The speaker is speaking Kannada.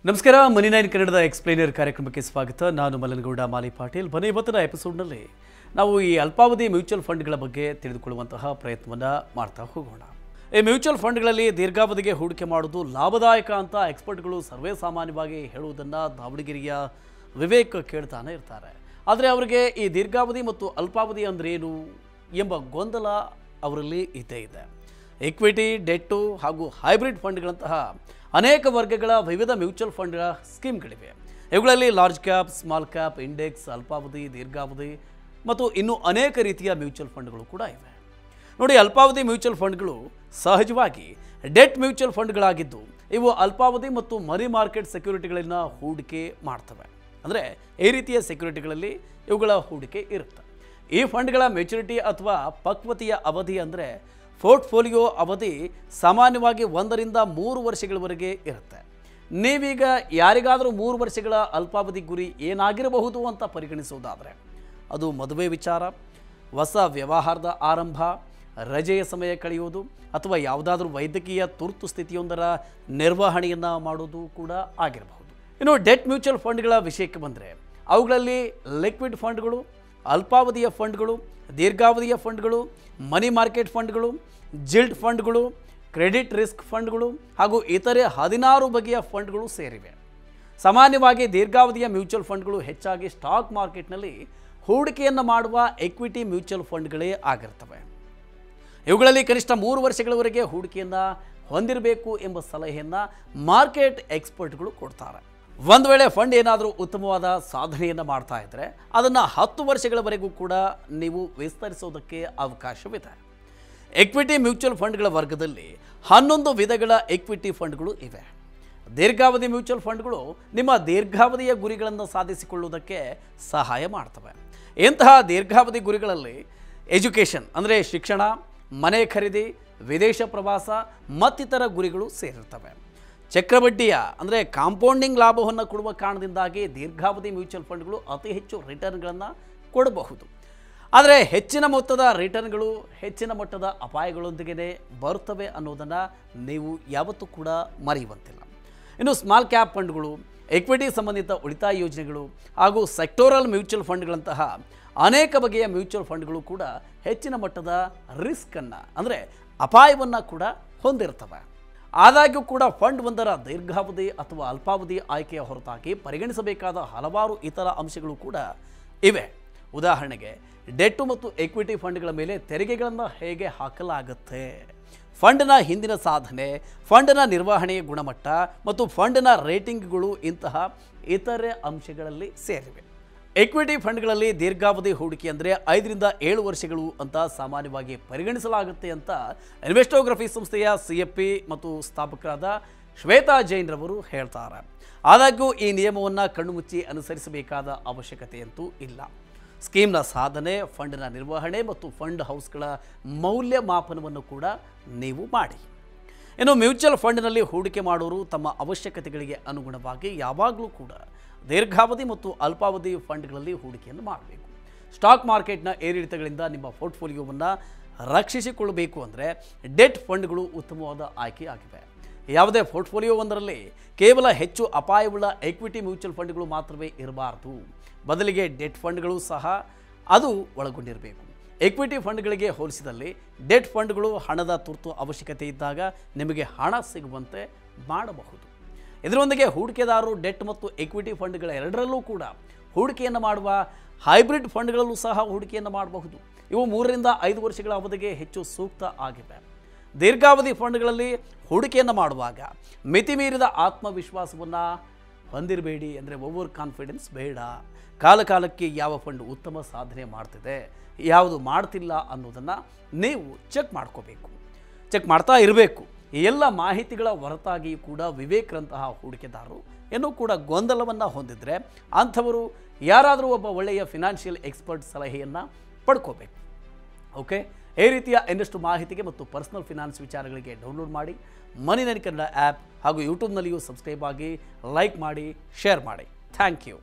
ನಮಸ್ಕಾರ ಮನಿ 9 ಕನ್ನಡದ ಎಕ್ಸ್ಪ್ಲೇನರ್ ಕಾರ್ಯಕ್ರಮಕ್ಕೆ ಸ್ವಾಗತ. ನಾನು ಮಲ್ಲನಗೌಡ ಮಾಲಿ ಪಾಟೀಲ್. ಬನ್ನಿ ಇವತ್ತಿನ ಎಪಿಸೋಡ್ನಲ್ಲಿ ನಾವು ಈ ಅಲ್ಪಾವಧಿ ಮ್ಯೂಚುವಲ್ ಫಂಡ್ಗಳ ಬಗ್ಗೆ ತಿಳಿದುಕೊಳ್ಳುವಂತಹ ಪ್ರಯತ್ನವನ್ನು ಮಾಡ್ತಾ ಹೋಗೋಣ. ಈ ಮ್ಯೂಚುವಲ್ ಫಂಡ್ಗಳಲ್ಲಿ ದೀರ್ಘಾವಧಿಗೆ ಹೂಡಿಕೆ ಮಾಡೋದು ಲಾಭದಾಯಕ ಅಂತ ಎಕ್ಸ್ಪರ್ಟ್ಗಳು ಸರ್ವೇ ಸಾಮಾನ್ಯವಾಗಿ ಹೇಳುವುದನ್ನು ದಾವಣಗೆರೆಯ ವಿವೇಕ್ ಕೇಳ್ತಾನೆ ಇರ್ತಾರೆ. ಆದರೆ ಅವರಿಗೆ ಈ ದೀರ್ಘಾವಧಿ ಮತ್ತು ಅಲ್ಪಾವಧಿ ಅಂದ್ರೇನು ಎಂಬ ಗೊಂದಲ ಅವರಲ್ಲಿ ಇದ್ದೇ ಇದೆ. ಈಕ್ವಿಟಿ, ಡೆಟ್ಟು ಹಾಗೂ ಹೈಬ್ರಿಡ್ ಫಂಡ್ಗಳಂತಹ ಅನೇಕ ವರ್ಗಗಳ ವಿವಿಧ ಮ್ಯೂಚುವಲ್ ಫಂಡ್ಗಳ ಸ್ಕೀಮ್ಗಳಿವೆ. ಇವುಗಳಲ್ಲಿ large cap, small cap, index, ಅಲ್ಪಾವಧಿ, ದೀರ್ಘಾವಧಿ ಮತ್ತು ಇನ್ನೂ ಅನೇಕ ರೀತಿಯ ಮ್ಯೂಚುವಲ್ ಫಂಡ್ಗಳು ಕೂಡ ಇವೆ. ನೋಡಿ, ಅಲ್ಪಾವಧಿ ಮ್ಯೂಚುವಲ್ ಫಂಡ್ಗಳು ಸಹಜವಾಗಿ ಡೆಟ್ ಮ್ಯೂಚುವಲ್ ಫಂಡ್ಗಳಾಗಿದ್ದು ಇವು ಅಲ್ಪಾವಧಿ ಮತ್ತು ಮನಿ ಮಾರ್ಕೆಟ್ ಸೆಕ್ಯೂರಿಟಿಗಳನ್ನು ಹೂಡಿಕೆ ಮಾಡ್ತವೆ. ಅಂದರೆ ಈ ರೀತಿಯ ಸೆಕ್ಯೂರಿಟಿಗಳಲ್ಲಿ ಇವುಗಳ ಹೂಡಿಕೆ ಇರುತ್ತೆ. ಈ ಫಂಡ್ಗಳ ಮೆಚುರಿಟಿ ಅಥವಾ ಪಕ್ವತೆಯ ಅವಧಿ ಅಂದರೆ ಪೋರ್ಟ್ಫೋಲಿಯೋ ಅವಧಿ ಸಾಮಾನ್ಯವಾಗಿ 1 ರಿಂದ 3 ವರ್ಷಗಳವರೆಗೆ ಇರುತ್ತೆ. ನೀವೀಗ ಯಾರಿಗಾದರೂ 3 ವರ್ಷಗಳ ಅಲ್ಪಾವಧಿ ಗುರಿ ಏನಾಗಿರಬಹುದು ಅಂತ ಪರಿಗಣಿಸುವುದಾದರೆ ಅದು ಮದುವೆ ವಿಚಾರ, ಹೊಸ ವ್ಯವಹಾರದ ಆರಂಭ, ರಜೆಯ ಸಮಯ ಕಳೆಯುವುದು ಅಥವಾ ಯಾವುದಾದ್ರೂ ವೈದ್ಯಕೀಯ ತುರ್ತು ಸ್ಥಿತಿಯೊಂದರ ನಿರ್ವಹಣೆಯನ್ನು ಮಾಡೋದು ಕೂಡ ಆಗಿರಬಹುದು. ಇನ್ನು ಡೆಟ್ ಮ್ಯೂಚುವಲ್ ಫಂಡ್ಗಳ ವಿಷಯಕ್ಕೆ ಬಂದರೆ ಅವುಗಳಲ್ಲಿ ಲಿಕ್ವಿಡ್ ಫಂಡ್ಗಳು, ಅಲ್ಪಾವಧಿಯ ಫಂಡ್ಗಳು, ದೀರ್ಘಾವಧಿಯ ಫಂಡ್ಗಳು, ಮನಿ ಮಾರ್ಕೆಟ್ ಫಂಡ್ಗಳು, ಜಿಲ್ಡ್ ಫಂಡ್ಗಳು, ಕ್ರೆಡಿಟ್ ರಿಸ್ಕ್ ಫಂಡ್ಗಳು ಹಾಗೂ ಇತರೆ 16 ಬಗೆಯ ಫಂಡ್ಗಳು ಸೇರಿವೆ. ಸಾಮಾನ್ಯವಾಗಿ ದೀರ್ಘಾವಧಿಯ ಮ್ಯೂಚುವಲ್ ಫಂಡ್ಗಳು ಹೆಚ್ಚಾಗಿ ಸ್ಟಾಕ್ ಮಾರ್ಕೆಟ್ನಲ್ಲಿ ಹೂಡಿಕೆಯನ್ನು ಮಾಡುವ ಎಕ್ವಿಟಿ ಮ್ಯೂಚುವಲ್ ಫಂಡ್ಗಳೇ ಆಗಿರ್ತವೆ. ಇವುಗಳಲ್ಲಿ ಕನಿಷ್ಠ 3 ವರ್ಷಗಳವರೆಗೆ ಹೂಡಿಕೆಯನ್ನು ಹೊಂದಿರಬೇಕು ಎಂಬ ಸಲಹೆಯನ್ನು ಮಾರ್ಕೆಟ್ ಎಕ್ಸ್ಪರ್ಟ್ಗಳು ಕೊಡ್ತಾರೆ. ಒಂದು ವೇಳೆ ಫಂಡ್ ಏನಾದರೂ ಉತ್ತಮವಾದ ಸಾಧನೆಯನ್ನು ಮಾಡ್ತಾ ಇದ್ದರೆ ಅದನ್ನು 10 ವರ್ಷಗಳವರೆಗೂ ಕೂಡ ನೀವು ವಿಸ್ತರಿಸೋದಕ್ಕೆ ಅವಕಾಶವಿದೆ. ಎಕ್ವಿಟಿ ಮ್ಯೂಚುವಲ್ ಫಂಡ್ಗಳ ವರ್ಗದಲ್ಲಿ 11 ವಿಧಗಳ ಎಕ್ವಿಟಿ ಫಂಡ್ಗಳು ಇವೆ. ದೀರ್ಘಾವಧಿ ಮ್ಯೂಚುವಲ್ ಫಂಡ್ಗಳು ನಿಮ್ಮ ದೀರ್ಘಾವಧಿಯ ಗುರಿಗಳನ್ನು ಸಾಧಿಸಿಕೊಳ್ಳುವುದಕ್ಕೆ ಸಹಾಯ ಮಾಡ್ತವೆ. ಇಂತಹ ದೀರ್ಘಾವಧಿ ಗುರಿಗಳಲ್ಲಿ ಎಜುಕೇಷನ್ ಅಂದರೆ ಶಿಕ್ಷಣ, ಮನೆ ಖರೀದಿ, ವಿದೇಶ ಪ್ರವಾಸ ಮತ್ತಿತರ ಗುರಿಗಳು ಸೇರಿರ್ತವೆ. ಚಕ್ರಬಡ್ಡಿಯ ಅಂದರೆ ಕಾಂಪೌಂಡಿಂಗ್ ಲಾಭವನ್ನು ಕೊಡುವ ಕಾರಣದಿಂದಾಗಿ ದೀರ್ಘಾವಧಿ ಮ್ಯೂಚುವಲ್ ಫಂಡ್ಗಳು ಅತಿ ಹೆಚ್ಚು ರಿಟರ್ನ್ಗಳನ್ನು ಕೊಡಬಹುದು. ಆದರೆ ಹೆಚ್ಚಿನ ಮೊತ್ತದ ರಿಟರ್ನ್ಗಳು ಹೆಚ್ಚಿನ ಮಟ್ಟದ ಅಪಾಯಗಳೊಂದಿಗೆ ಬರುತ್ತವೆ ಅನ್ನೋದನ್ನು ನೀವು ಯಾವತ್ತೂ ಕೂಡ ಮರೆಯುವಂತಿಲ್ಲ. ಇನ್ನು ಸ್ಮಾಲ್ ಕ್ಯಾಪ್ ಫಂಡ್ಗಳು, ಎಕ್ವಿಟಿ ಸಂಬಂಧಿತ ಉಳಿತಾಯ ಯೋಜನೆಗಳು ಹಾಗೂ ಸೆಕ್ಟೋರಲ್ ಮ್ಯೂಚುವಲ್ ಫಂಡ್ಗಳಂತಹ ಅನೇಕ ಬಗೆಯ ಮ್ಯೂಚುವಲ್ ಫಂಡ್ಗಳು ಕೂಡ ಹೆಚ್ಚಿನ ಮಟ್ಟದ ರಿಸ್ಕನ್ನು ಅಂದರೆ ಅಪಾಯವನ್ನು ಕೂಡ ಹೊಂದಿರ್ತವೆ. ಆದಾಗ್ಯೂ ಕೂಡ ಫಂಡ್ ಒಂದರ ದೀರ್ಘಾವಧಿ ಅಥವಾ ಅಲ್ಪಾವಧಿ ಆಯ್ಕೆಯ ಹೊರತಾಗಿ ಪರಿಗಣಿಸಬೇಕಾದ ಹಲವಾರು ಇತರ ಅಂಶಗಳು ಕೂಡ ಇವೆ. ಉದಾಹರಣೆಗೆ ಡೆಟ್ಟು ಮತ್ತು ಎಕ್ವಿಟಿ ಫಂಡ್ಗಳ ಮೇಲೆ ತೆರಿಗೆಗಳನ್ನು ಹೇಗೆ ಹಾಕಲಾಗುತ್ತೆ, ಫಂಡ್ನ ಹಿಂದಿನ ಸಾಧನೆ, ಫಂಡ್ನ ನಿರ್ವಹಣೆಯ ಗುಣಮಟ್ಟ ಮತ್ತು ಫಂಡ್ನ ರೇಟಿಂಗ್ಗಳು ಇಂತಹ ಇತರೆ ಅಂಶಗಳಲ್ಲಿ ಸೇರಿವೆ. ಎಕ್ವಿಟಿ ಫಂಡ್ಗಳಲ್ಲಿ ದೀರ್ಘಾವಧಿ ಹೂಡಿಕೆ ಅಂದರೆ 5 ರಿಂದ 7 ವರ್ಷಗಳು ಅಂತ ಸಾಮಾನ್ಯವಾಗಿ ಪರಿಗಣಿಸಲಾಗುತ್ತೆ ಅಂತ ಇನ್ವೆಸ್ಟೋಗ್ರಫಿ ಸಂಸ್ಥೆಯ CFP ಮತ್ತು ಸ್ಥಾಪಕರಾದ ಶ್ವೇತಾ ಜೈನ್ ರವರು ಹೇಳ್ತಾರೆ. ಆದಾಗ್ಯೂ ಈ ನಿಯಮವನ್ನು ಕಣ್ಣುಮುಚ್ಚಿ ಅನುಸರಿಸಬೇಕಾದ ಅವಶ್ಯಕತೆಯಂತೂ ಇಲ್ಲ. ಸ್ಕೀಮ್ನ ಸಾಧನೆ, ಫಂಡ್ನ ನಿರ್ವಹಣೆ ಮತ್ತು ಫಂಡ್ ಹೌಸ್ಗಳ ಮೌಲ್ಯಮಾಪನವನ್ನು ಕೂಡ ನೀವು ಮಾಡಿ. ಇನ್ನು ಮ್ಯೂಚುವಲ್ ಫಂಡ್ನಲ್ಲಿ ಹೂಡಿಕೆ ಮಾಡೋರು ತಮ್ಮ ಅವಶ್ಯಕತೆಗಳಿಗೆ ಅನುಗುಣವಾಗಿ ಯಾವಾಗಲೂ ಕೂಡ ದೀರ್ಘಾವಧಿ ಮತ್ತು ಅಲ್ಪಾವಧಿ ಫಂಡ್ಗಳಲ್ಲಿ ಹೂಡಿಕೆಯನ್ನು ಮಾಡಬೇಕು. ಸ್ಟಾಕ್ ಮಾರ್ಕೆಟ್ನ ಏರಿಳಿತಗಳಿಂದ ನಿಮ್ಮ ಪೋರ್ಟ್ಫೋಲಿಯೋವನ್ನು ರಕ್ಷಿಸಿಕೊಳ್ಳಬೇಕು ಅಂದರೆ ಡೆಟ್ ಫಂಡ್ಗಳು ಉತ್ತಮವಾದ ಆಯ್ಕೆಯಾಗಿವೆ. ಯಾವುದೇ ಪೋರ್ಟ್ಫೋಲಿಯೋ ಒಂದರಲ್ಲಿ ಕೇವಲ ಹೆಚ್ಚು ಅಪಾಯವುಳ್ಳ ಎಕ್ವಿಟಿ ಮ್ಯೂಚುವಲ್ ಫಂಡ್ಗಳು ಮಾತ್ರವೇ ಇರಬಾರ್ದು. ಬದಲಿಗೆ ಡೆಟ್ ಫಂಡ್ಗಳು ಸಹ ಅದು ಒಳಗೊಂಡಿರಬೇಕು. ಎಕ್ವಿಟಿ ಫಂಡ್ಗಳಿಗೆ ಹೋಲಿಸಿದಲ್ಲಿ ಡೆಟ್ ಫಂಡ್ಗಳು ಹಣದ ತುರ್ತು ಅವಶ್ಯಕತೆ ಇದ್ದಾಗ ನಿಮಗೆ ಹಣ ಸಿಗುವಂತೆ ಮಾಡಬಹುದು. ಇದರೊಂದಿಗೆ ಹೂಡಿಕೆದಾರರು ಡೆಟ್ ಮತ್ತು ಎಕ್ವಿಟಿ ಫಂಡ್ಗಳ ಎರಡರಲ್ಲೂ ಕೂಡ ಹೂಡಿಕೆಯನ್ನು ಮಾಡುವ ಹೈಬ್ರಿಡ್ ಫಂಡ್ಗಳಲ್ಲೂ ಸಹ ಹೂಡಿಕೆಯನ್ನು ಮಾಡಬಹುದು. ಇವು 3 ರಿಂದ 5 ವರ್ಷಗಳ ಅವಧಿಗೆ ಹೆಚ್ಚು ಸೂಕ್ತ ಆಗಿವೆ. ದೀರ್ಘಾವಧಿ ಫಂಡ್ಗಳಲ್ಲಿ ಹೂಡಿಕೆಯನ್ನು ಮಾಡುವಾಗ ಮಿತಿಮೀರಿದ ಆತ್ಮವಿಶ್ವಾಸವನ್ನು ಹೊಂದಿರಬೇಡಿ. ಅಂದರೆ ಓವರ್ ಕಾನ್ಫಿಡೆನ್ಸ್ ಬೇಡ. ಕಾಲಕಾಲಕ್ಕೆ ಯಾವ ಫಂಡ್ ಉತ್ತಮ ಸಾಧನೆ ಮಾಡ್ತಿದೆ, ಯಾವುದು ಮಾಡ್ತಿಲ್ಲ ಅನ್ನೋದನ್ನು ನೀವು ಚೆಕ್ ಮಾಡ್ಕೋಬೇಕು, ಚೆಕ್ ಮಾಡ್ತಾ ಇರಬೇಕು. ಈ ಎಲ್ಲ ಮಾಹಿತಿಗಳ ಹೊರತಾಗಿಯೂ ಕೂಡ ವಿವೇಕ್ರಂತಹ ಹೂಡಿಕೆದಾರರು ಇನ್ನೂ ಕೂಡ ಗೊಂದಲವನ್ನು ಹೊಂದಿದರೆ ಅಂಥವರು ಯಾರಾದರೂ ಒಬ್ಬ ಒಳ್ಳೆಯ ಫಿನಾನ್ಷಿಯಲ್ ಎಕ್ಸ್ಪರ್ಟ್ ಸಲಹೆಯನ್ನು ಪಡ್ಕೋಬೇಕು. ಓಕೆ, ಈ ರೀತಿಯ ಇನ್ನಷ್ಟು ಮಾಹಿತಿಗೆ ಮತ್ತು ಪರ್ಸನಲ್ ಫಿನಾನ್ಸ್ ವಿಚಾರಗಳಿಗೆ ಡೌನ್ಲೋಡ್ ಮಾಡಿ ಮನಿ 9 ಕನ್ನಡ ಆ್ಯಪ್ ಹಾಗೂ ಯೂಟ್ಯೂಬ್ನಲ್ಲಿಯೂ ಸಬ್ಸ್ಕ್ರೈಬ್ ಆಗಿ, ಲೈಕ್ ಮಾಡಿ, ಶೇರ್ ಮಾಡಿ. Thank you.